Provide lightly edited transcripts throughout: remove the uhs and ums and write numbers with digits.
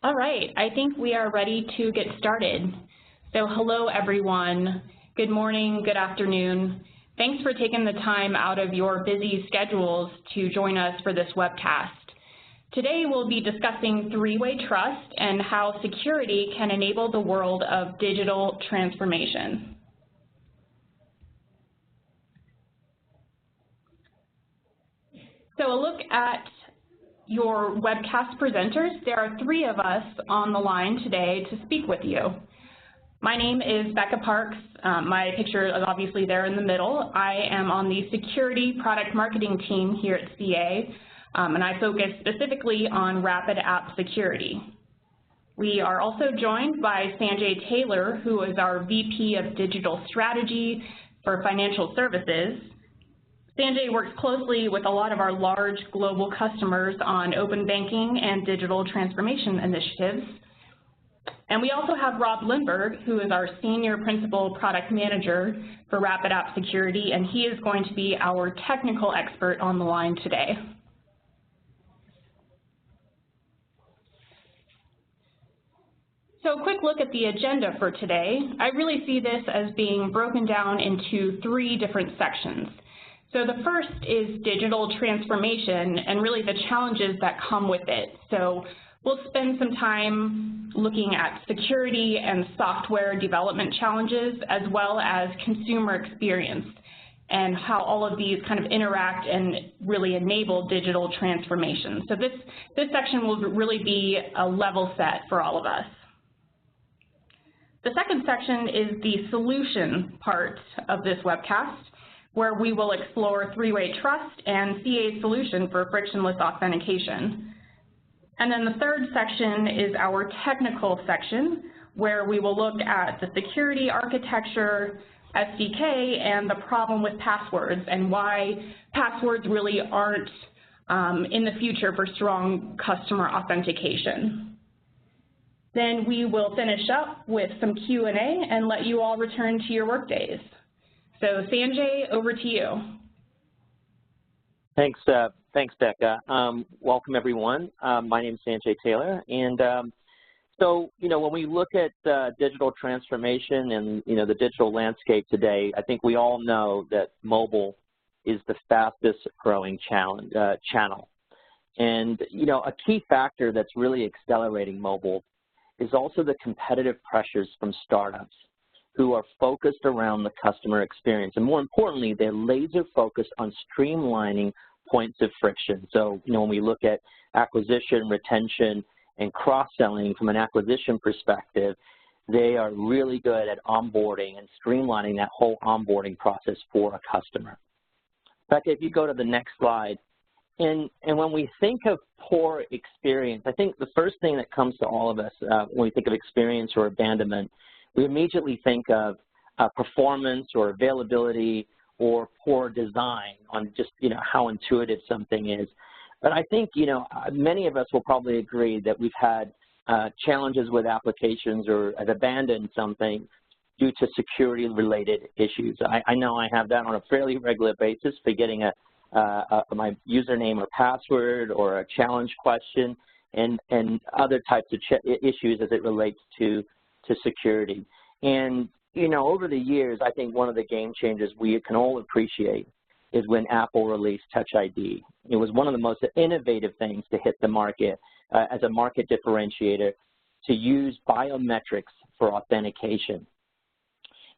All right, I think we are ready to get started. So hello everyone, good morning, good afternoon. Thanks for taking the time out of your busy schedules to join us for this webcast. Today we'll be discussing three-way trust and how security can enable the world of digital transformation. So a look at your webcast presenters. There are three of us on the line today to speak with you. My name is Becca Parks. My picture is obviously there in the middle. I am on the security product marketing team here at CA, and I focus specifically on RapidApp Security. We are also joined by Sanjay Taylor, who is our VP of Digital Strategy for Financial Services. Sanjay works closely with a lot of our large global customers on open banking and digital transformation initiatives. And we also have Rob Lindberg, who is our Senior Principal Product Manager for RapidApp Security, and he is going to be our technical expert on the line today. So a quick look at the agenda for today. I really see this as being broken down into three different sections. So the first is digital transformation and really the challenges that come with it. So we'll spend some time looking at security and software development challenges as well as consumer experience and how all of these kind of interact and really enable digital transformation. So this section will really be a level set for all of us. The second section is the solution part of this webcast, where we will explore three-way trust and CA's solution for frictionless authentication. And then the third section is our technical section, where we will look at the security architecture, SDK, and the problem with passwords and why passwords really aren't in the future for strong customer authentication. Then we will finish up with some Q&A and let you all return to your workdays. So Sanjay, over to you. Thanks, Becca. Welcome everyone. My name is Sanjay Taylor, and so when we look at digital transformation and the digital landscape today, I think we all know that mobile is the fastest growing channel. And a key factor that's really accelerating mobile is also the competitive pressures from startups who are focused around the customer experience. And more importantly, they're laser focused on streamlining points of friction. So, when we look at acquisition, retention, and cross-selling from an acquisition perspective, they are really good at onboarding and streamlining that whole onboarding process for a customer. Becca, if you go to the next slide, and when we think of poor experience, I think the first thing that comes to all of us when we think of experience or abandonment, we immediately think of performance or availability or poor design on just, how intuitive something is. But I think, many of us will probably agree that we've had challenges with applications or have abandoned something due to security-related issues. I know I have that on a fairly regular basis, forgetting my username or password or a challenge question and other types of issues as it relates to security. And, over the years, I think one of the game changers we can all appreciate is when Apple released Touch ID. It was one of the most innovative things to hit the market as a market differentiator to use biometrics for authentication.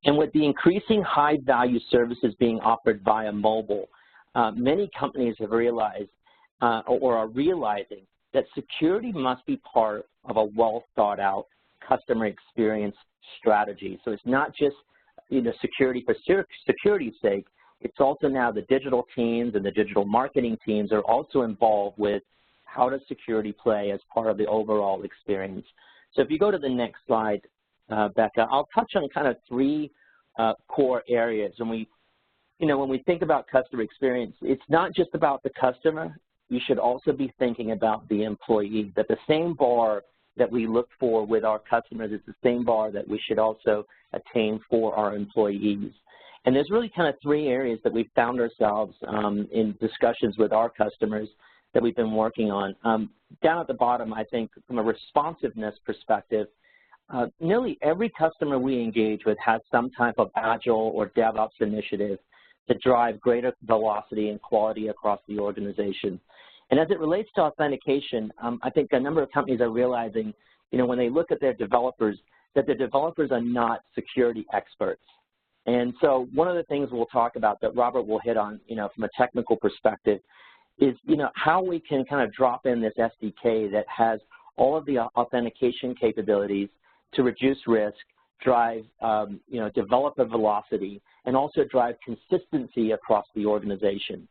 And with the increasing high-value services being offered via mobile, many companies have realized or are realizing that security must be part of a well-thought-out customer experience strategy. So it's not just security for security's sake, it's also now the digital teams and the digital marketing teams are also involved with how does security play as part of the overall experience. So if you go to the next slide, Becca, I'll touch on kind of three core areas. When we think about customer experience, it's not just about the customer. You should also be thinking about the employee, that the same bar that we look for with our customers is the same bar that we should also attain for our employees. And there's really kind of three areas that we've found ourselves in discussions with our customers that we've been working on. Down at the bottom, I think from a responsiveness perspective, nearly every customer we engage with has some type of Agile or DevOps initiative to drive greater velocity and quality across the organization. And as it relates to authentication, I think a number of companies are realizing, when they look at their developers, that the developers are not security experts. And so one of the things we'll talk about that Robert will hit on, from a technical perspective is, how we can kind of drop in this SDK that has all of the authentication capabilities to reduce risk, drive, developer velocity, and also drive consistency across the organization.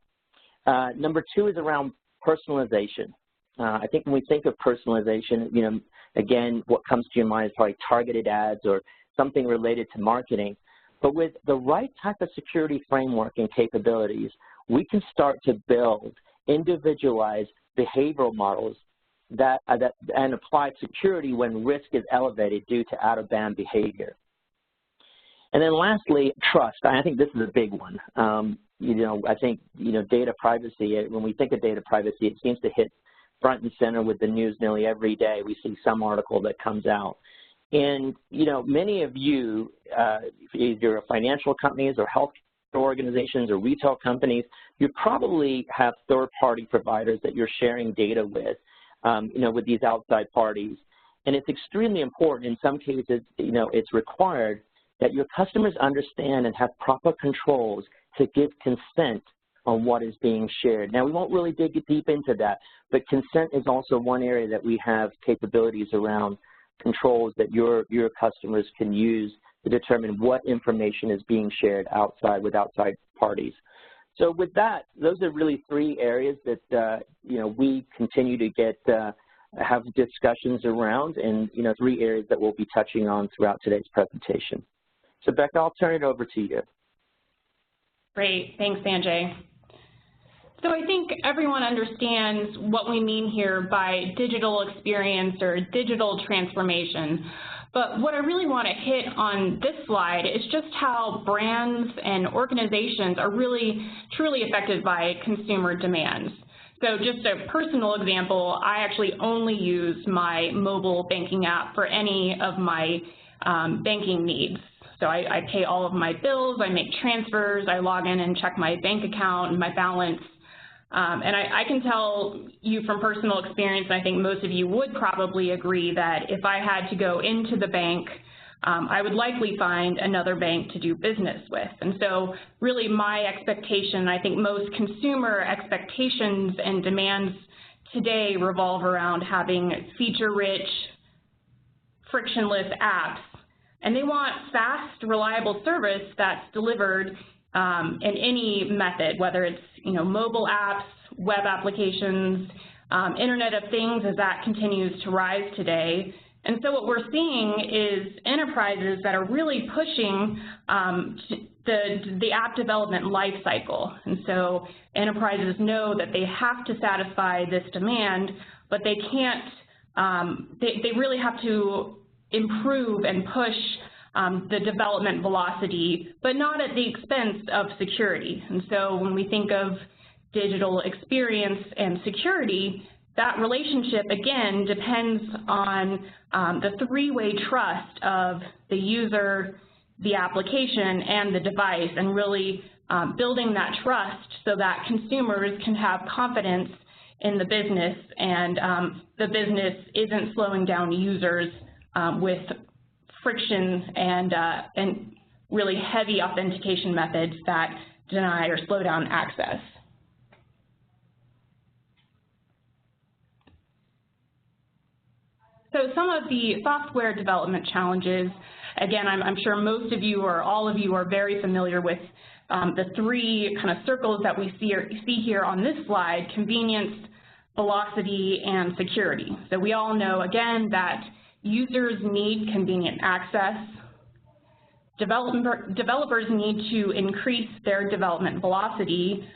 Number two is around personalization. I think when we think of personalization, again, what comes to your mind is probably targeted ads or something related to marketing. But with the right type of security framework and capabilities, we can start to build individualized behavioral models and apply security when risk is elevated due to out-of-band behavior. And then lastly, trust. I think this is a big one. I think, data privacy, when we think of data privacy, it seems to hit front and center with the news nearly every day. We see some article that comes out. And, many of you, either financial companies or health organizations or retail companies, you probably have third-party providers that you're sharing data with, with these outside parties. And it's extremely important. In some cases, it's required that your customers understand and have proper controls to give consent on what is being shared. Now, we won't really dig deep into that, but consent is also one area that we have capabilities around controls that your customers can use to determine what information is being shared with outside parties. So with that, those are really three areas that, we continue to have discussions around, and, three areas that we'll be touching on throughout today's presentation. So Becca, I'll turn it over to you. Great, thanks, Sanjay. So I think everyone understands what we mean here by digital experience or digital transformation. But what I really want to hit on this slide is just how brands and organizations are really truly affected by consumer demands. So just a personal example, I actually only use my mobile banking app for any of my banking needs. So I pay all of my bills, I make transfers, I log in and check my bank account and my balance. And I can tell you from personal experience, and I think most of you would probably agree, that if I had to go into the bank, I would likely find another bank to do business with. And so really my expectation, I think most consumer expectations and demands today revolve around having feature-rich, frictionless apps. And they want fast, reliable service that's delivered in any method, whether it's mobile apps, web applications, Internet of Things, as that continues to rise today. And so what we're seeing is enterprises that are really pushing the app development life cycle. And so enterprises know that they have to satisfy this demand, but they can't, they really have to improve and push the development velocity, but not at the expense of security. And so when we think of digital experience and security, that relationship, again, depends on the three-way trust of the user, the application, and the device, and really building that trust so that consumers can have confidence in the business, and the business isn't slowing down users with friction and really heavy authentication methods that deny or slow down access. So some of the software development challenges, again, I'm sure most of you or all of you are very familiar with the three kind of circles that we see here on this slide: convenience, velocity, and security. So we all know, again, that users need convenient access. Developers need to increase their development velocity,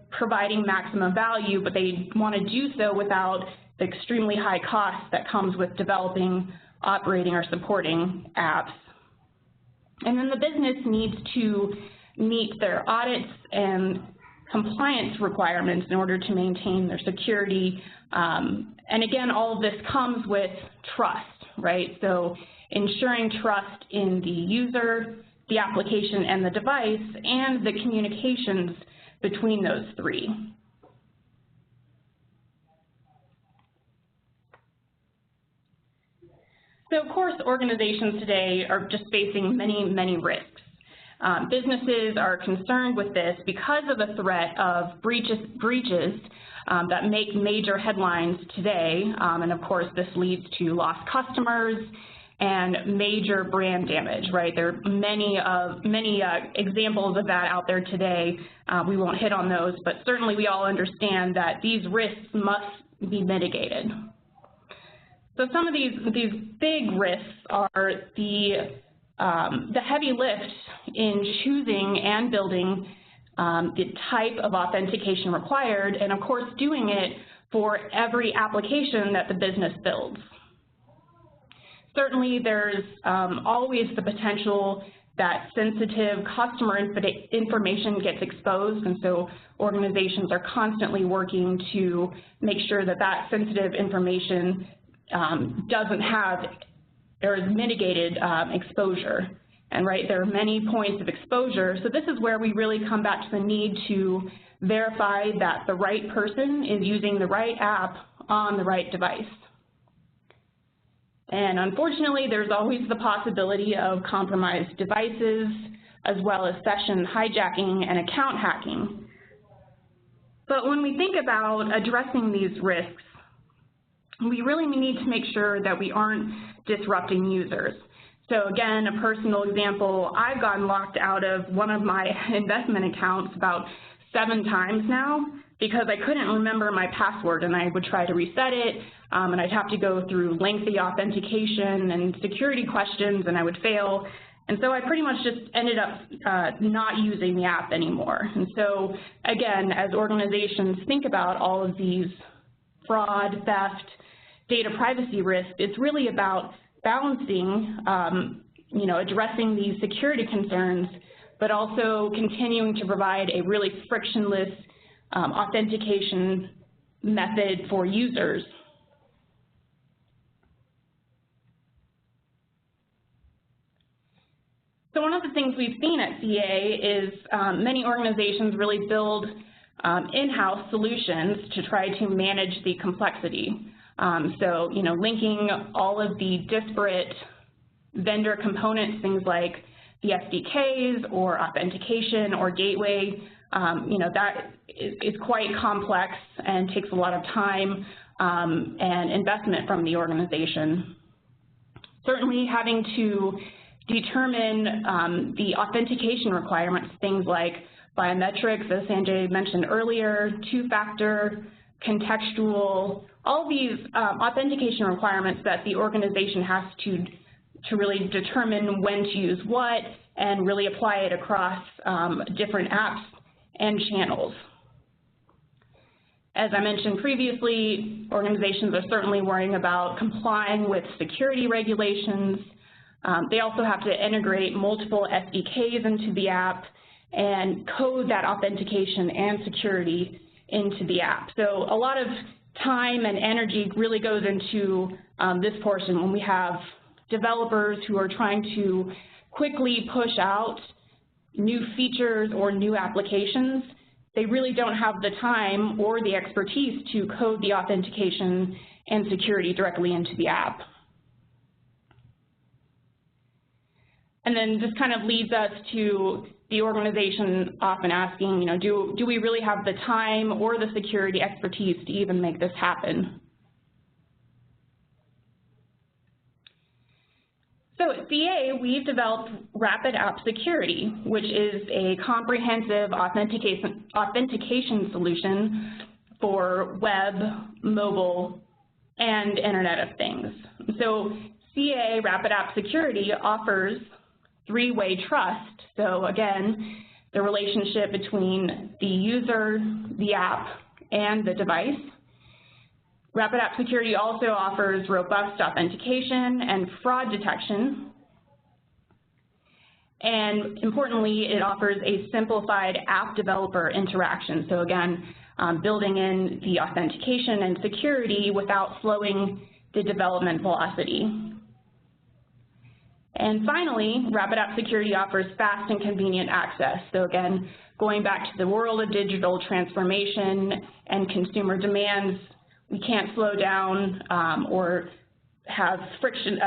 providing maximum value, but they want to do so without the extremely high cost that comes with developing, operating, or supporting apps. And then the business needs to meet their audits and compliance requirements in order to maintain their security. And again, all of this comes with trust, right? So ensuring trust in the user, the application, and the device, and the communications between those three. So of course, organizations today are just facing many, many risks. Businesses are concerned with this because of the threat of breaches that make major headlines today, and of course this leads to lost customers and major brand damage, right? There are many examples of that out there today. We won't hit on those, but certainly we all understand that these risks must be mitigated. So some of these big risks are the heavy lift in choosing and building the type of authentication required, and of course doing it for every application that the business builds. Certainly there's always the potential that sensitive customer information gets exposed, and so organizations are constantly working to make sure that that sensitive information doesn't have or is mitigated exposure. And right, there are many points of exposure, so this is where we really come back to the need to verify that the right person is using the right app on the right device. And unfortunately, there's always the possibility of compromised devices, as well as session hijacking and account hacking. But when we think about addressing these risks, we really need to make sure that we aren't disrupting users. So again, a personal example, I've gotten locked out of one of my investment accounts about 7 times now because I couldn't remember my password, and I would try to reset it, and I'd have to go through lengthy authentication and security questions, and I would fail. And so I pretty much just ended up not using the app anymore. And so again, as organizations think about all of these fraud, theft, data privacy risks, it's really about balancing, addressing these security concerns, but also continuing to provide a really frictionless authentication method for users. So one of the things we've seen at CA is many organizations really build in-house solutions to try to manage the complexity. So, linking all of the disparate vendor components, things like the SDKs or authentication or gateway, that is quite complex and takes a lot of time and investment from the organization. Certainly having to determine the authentication requirements, things like biometrics, as Sanjay mentioned earlier, 2-factor, contextual, all these authentication requirements that the organization has to really determine when to use what and really apply it across different apps and channels. As I mentioned previously, organizations are certainly worrying about complying with security regulations. They also have to integrate multiple SDKs into the app and code that authentication and security into the app. So a lot of time and energy really goes into this portion when we have developers who are trying to quickly push out new features or new applications. They really don't have the time or the expertise to code the authentication and security directly into the app. And then this kind of leads us to the organization often asking, do we really have the time or the security expertise to even make this happen? So at CA, we've developed RapidApp Security, which is a comprehensive authentication solution for web, mobile, and Internet of Things. So CA RapidApp Security offers 3-way trust. So again, the relationship between the user, the app, and the device. RapidApp Security also offers robust authentication and fraud detection. And importantly, it offers a simplified app developer interaction. So again, building in the authentication and security without slowing the development velocity. And finally, RapidApp Security offers fast and convenient access. So again, going back to the world of digital transformation and consumer demands, we can't slow down or have friction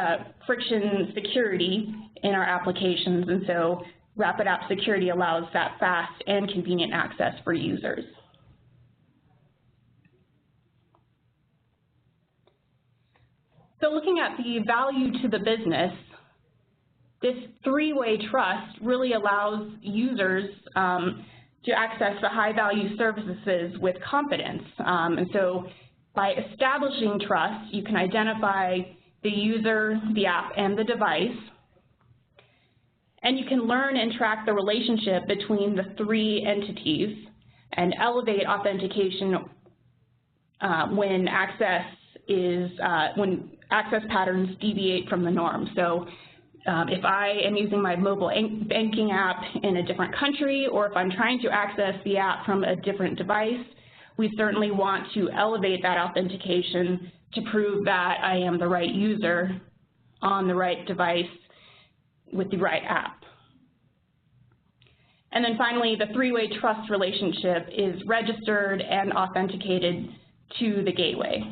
security in our applications, and so RapidApp Security allows that fast and convenient access for users. So looking at the value to the business, this three-way trust really allows users to access the high-value services with confidence. And so by establishing trust, you can identify the user, the app, and the device. And you can learn and track the relationship between the three entities and elevate authentication when access patterns deviate from the norm. So if I am using my mobile banking app in a different country, or if I'm trying to access the app from a different device, we certainly want to elevate that authentication to prove that I am the right user on the right device with the right app. And then finally, the three-way trust relationship is registered and authenticated to the gateway.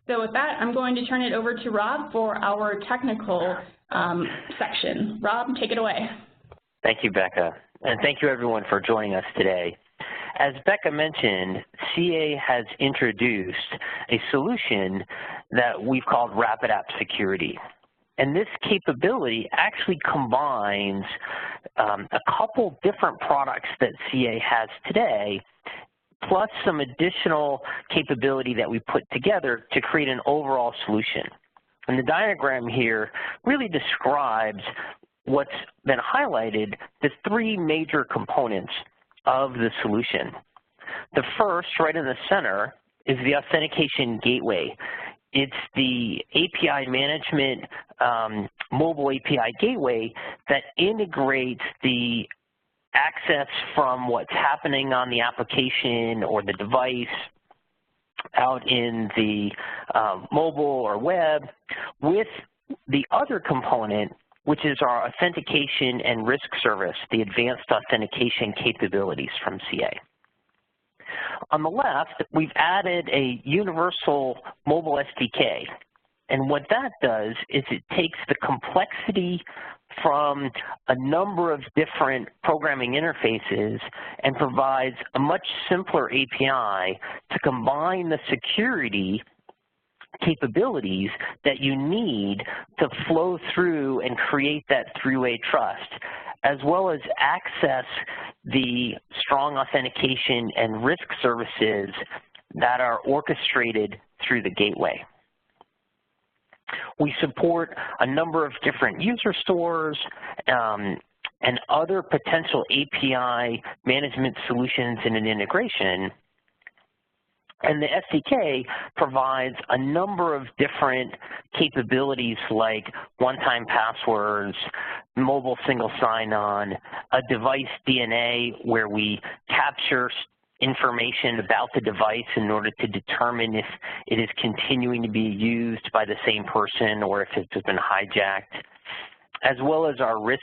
So with that, I'm going to turn it over to Rob for our technical section. Rob, take it away. Thank you, Becca. And thank you, everyone, for joining us today. As Becca mentioned, CA has introduced a solution that we've called RapidApp Security. And this capability actually combines a couple different products that CA has today, plus some additional capability that we put together to create an overall solution. And the diagram here really describes what's been highlighted, the three major components of the solution. The first, right in the center, is the authentication gateway. It's the API management mobile API gateway that integrates the access from what's happening on the application or the device out in the mobile or web with the other component, which is our authentication and risk service, the advanced authentication capabilities from CA. On the left, we've added a universal mobile SDK. And what that does is it takes the complexity from a number of different programming interfaces and provides a much simpler API to combine the security capabilities that you need to flow through and create that three-way trust, as well as access the strong authentication and risk services that are orchestrated through the gateway. We support a number of different user stores and other potential API management solutions in an integration. And the SDK provides a number of different capabilities like one-time passwords, mobile single sign-on, a device DNA where we capture information about the device in order to determine if it is continuing to be used by the same person or if it's been hijacked, as well as our risk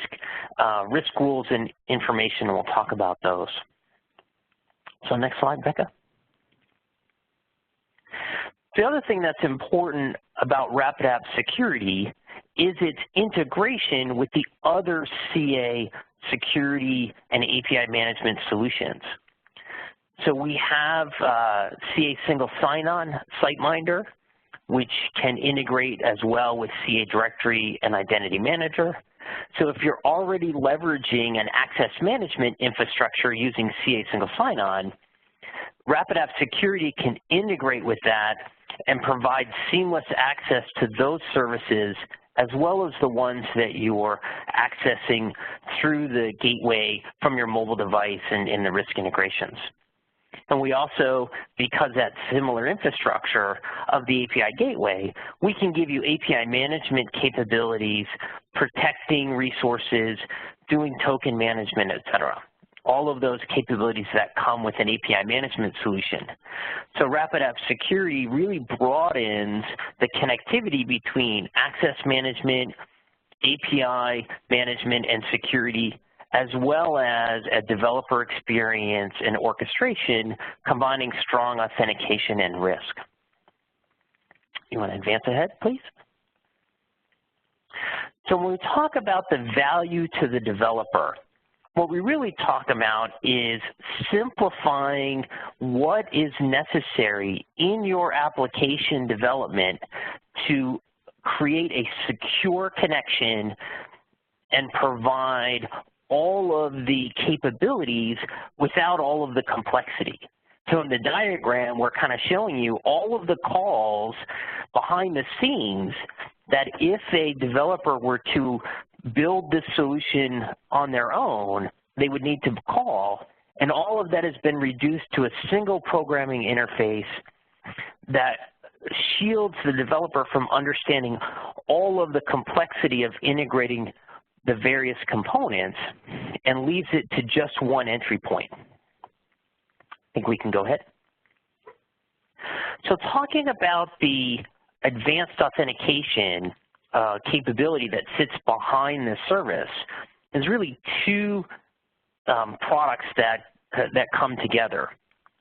rules and information, and we'll talk about those. So next slide, Becca. The other thing that's important about RapidApp Security is its integration with the other CA security and API management solutions. So we have CA Single Sign-On SiteMinder, which can integrate as well with CA Directory and Identity Manager. So if you're already leveraging an access management infrastructure using CA Single Sign-On, RapidApp Security can integrate with that and provide seamless access to those services as well as the ones that you're accessing through the gateway from your mobile device and in the risk integrations. And we also, because that's similar infrastructure of the API gateway, we can give you API management capabilities, protecting resources, doing token management, et cetera. All of those capabilities that come with an API management solution. So RapidApp Security really broadens the connectivity between access management, API management, and security, as well as a developer experience and orchestration, combining strong authentication and risk. You want to advance ahead, please? So when we talk about the value to the developer, what we really talk about is simplifying what is necessary in your application development to create a secure connection and provide all of the capabilities without all of the complexity. So in the diagram, we're kind of showing you all of the calls behind the scenes that if a developer were to build this solution on their own, they would need to call, and all of that has been reduced to a single programming interface that shields the developer from understanding all of the complexity of integrating the various components and leaves it to just one entry point. I think we can go ahead. So talking about the advanced authentication capability that sits behind this service, there's really two products that come together.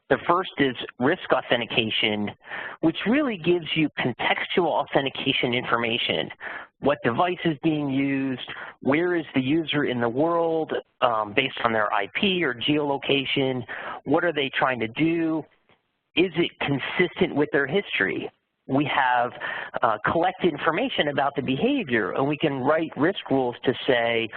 The first is risk authentication, which really gives you contextual authentication information. What device is being used, where is the user in the world based on their IP or geolocation, what are they trying to do, is it consistent with their history? We have collect information about the behavior, and we can write risk rules to say,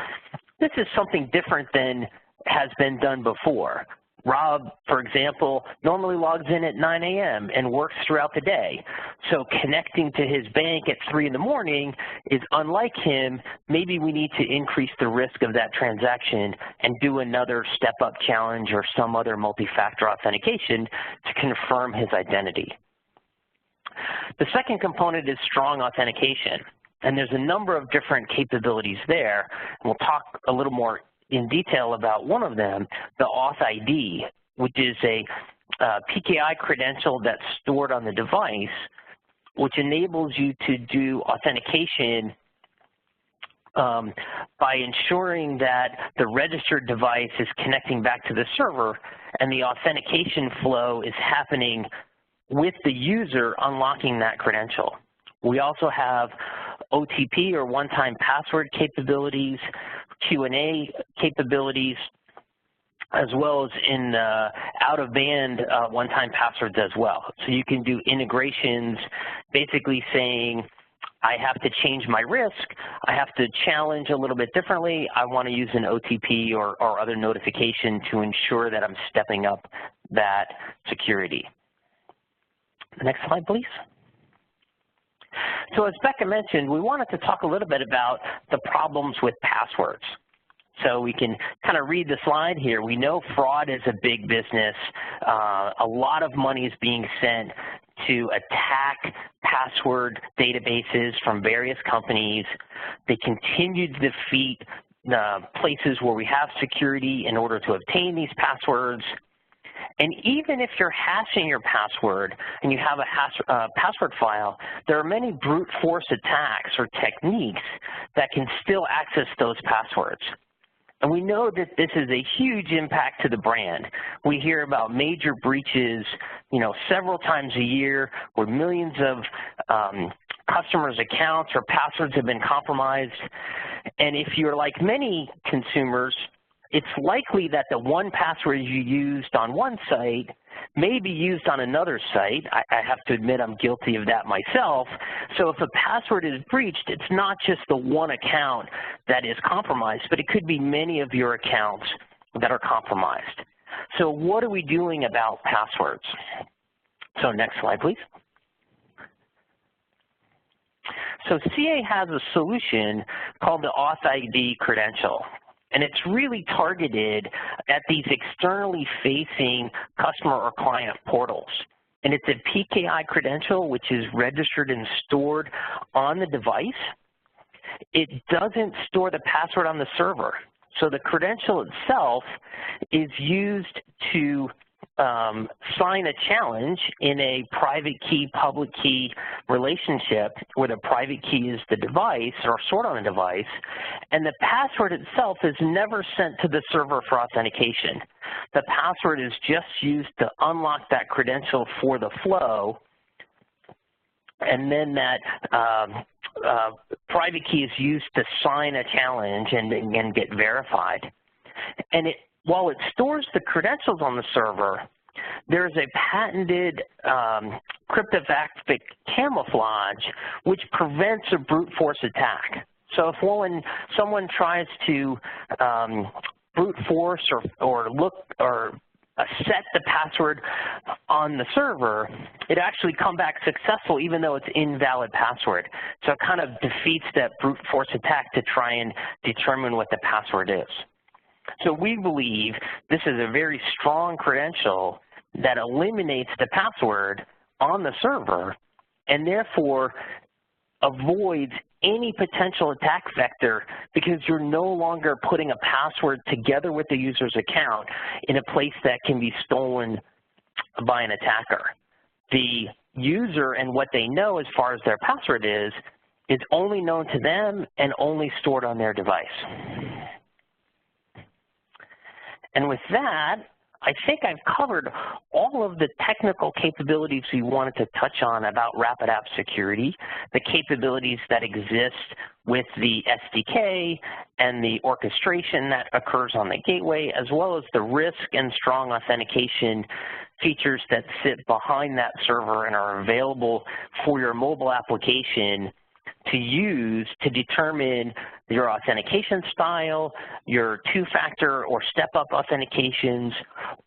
this is something different than has been done before. Rob, for example, normally logs in at 9 a.m. and works throughout the day. So connecting to his bank at 3 in the morning is unlike him. Maybe we need to increase the risk of that transaction and do another step-up challenge or some other multi-factor authentication to confirm his identity. The second component is strong authentication, and there's a number of different capabilities there. And we'll talk a little more in detail about one of them, the Auth ID, which is a PKI credential that's stored on the device, which enables you to do authentication by ensuring that the registered device is connecting back to the server and the authentication flow is happening with the user unlocking that credential. We also have OTP or one-time password capabilities, Q&A capabilities, as well as in out-of-band one-time passwords as well. So you can do integrations basically saying, I have to change my risk, I have to challenge a little bit differently, I want to use an OTP or other notification to ensure that I'm stepping up that security. The next slide, please. So as Becca mentioned, we wanted to talk a little bit about the problems with passwords. So we can kind of read the slide here. We know fraud is a big business. A lot of money is being sent to attack password databases from various companies. They continue to defeat the places where we have security in order to obtain these passwords. And even if you're hashing your password and you have a password file, there are many brute force attacks or techniques that can still access those passwords. And we know that this is a huge impact to the brand. We hear about major breaches, several times a year where millions of customers' accounts or passwords have been compromised. And if you're like many consumers, it's likely that the one password you used on one site may be used on another site. I have to admit I'm guilty of that myself. So if a password is breached, it's not just the one account that is compromised, but it could be many of your accounts that are compromised. So what are we doing about passwords? So next slide, please. So CA has a solution called the Auth ID credential. And it's really targeted at these externally facing customer or client portals. And it's a PKI credential which is registered and stored on the device. It doesn't store the password on the server. So the credential itself is used to sign a challenge in a private key, public key relationship where the private key is the device or stored on the device, and the password itself is never sent to the server for authentication. The password is just used to unlock that credential for the flow, and then that private key is used to sign a challenge and get verified. And while it stores the credentials on the server, there's a patented cryptographic camouflage which prevents a brute force attack. So if someone tries to brute force or set the password on the server, it actually come back successful even though it's invalid password. So it kind of defeats that brute force attack to try and determine what the password is. So we believe this is a very strong credential that eliminates the password on the server and therefore avoids any potential attack vector because you're no longer putting a password together with the user's account in a place that can be stolen by an attacker. The user and what they know as far as their password is only known to them and only stored on their device. And with that, I think I've covered all of the technical capabilities we wanted to touch on about RapidApp Security, the capabilities that exist with the SDK and the orchestration that occurs on the gateway, as well as the risk and strong authentication features that sit behind that server and are available for your mobile application to use to determine your authentication style, your two-factor or step-up authentications,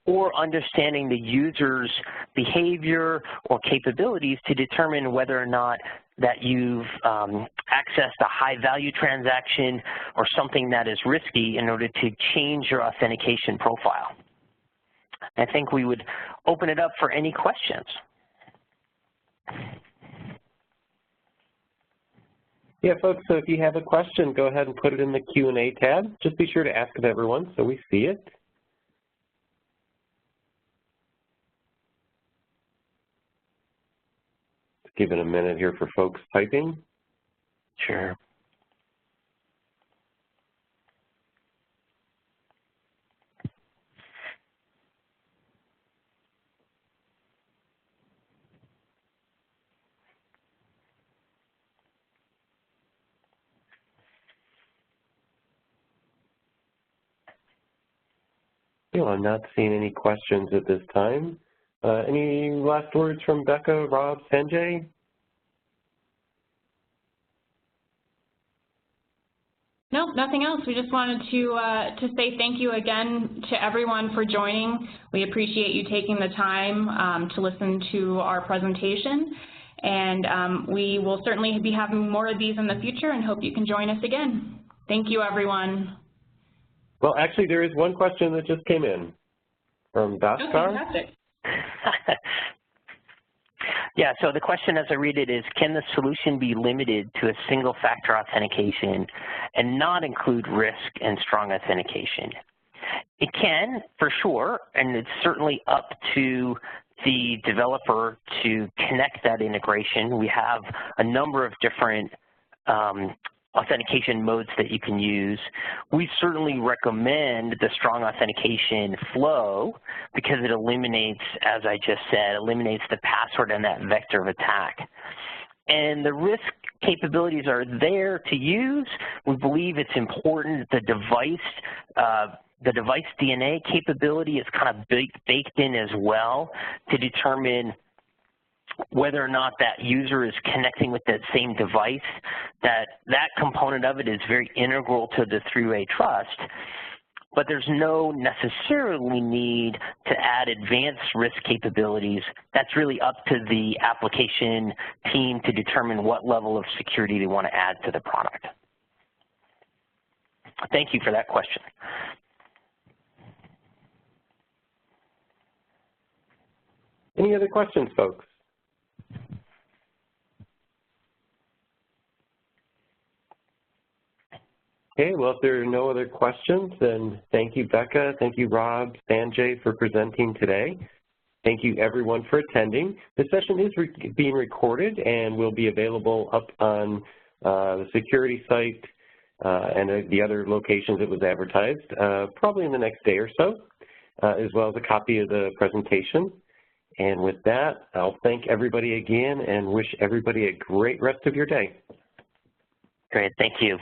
or understanding the user's behavior or capabilities to determine whether or not that you've accessed a high-value transaction or something that is risky in order to change your authentication profile. I think we would open it up for any questions. Yeah, folks, so if you have a question, go ahead and put it in the Q&A tab. Just be sure to ask it, everyone, so we see it. Let's give it a minute here for folks typing. Sure. Well, I'm not seeing any questions at this time. Any last words from Becca, Rob, Sanjay? No, nothing else. We just wanted to say thank you again to everyone for joining. We appreciate you taking the time to listen to our presentation, and we will certainly be having more of these in the future and hope you can join us again. Thank you, everyone. Well, actually, there is one question that just came in from Bhaskar. Oh, fantastic. Yeah, so the question as I read it is, can the solution be limited to a single factor authentication and not include risk and strong authentication? It can, for sure, and it's certainly up to the developer to connect that integration. We have a number of different authentication modes that you can use. We certainly recommend the strong authentication flow because it eliminates, as I just said, eliminates the password and that vector of attack. And the risk capabilities are there to use. We believe it's important the device DNA capability is kind of baked in as well to determine whether or not that user is connecting with that same device. That component of it is very integral to the three-way trust, but there's no necessarily need to add advanced risk capabilities. That's really up to the application team to determine what level of security they want to add to the product. thank you for that question. Any other questions, folks? Okay, well, if there are no other questions, then thank you, Becca. Thank you, Rob, Sanjay, for presenting today. Thank you, everyone, for attending. This session is being recorded and will be available up on the security site and the other locations it was advertised, probably in the next day or so, as well as a copy of the presentation. And with that, I'll thank everybody again and wish everybody a great rest of your day. Great, thank you.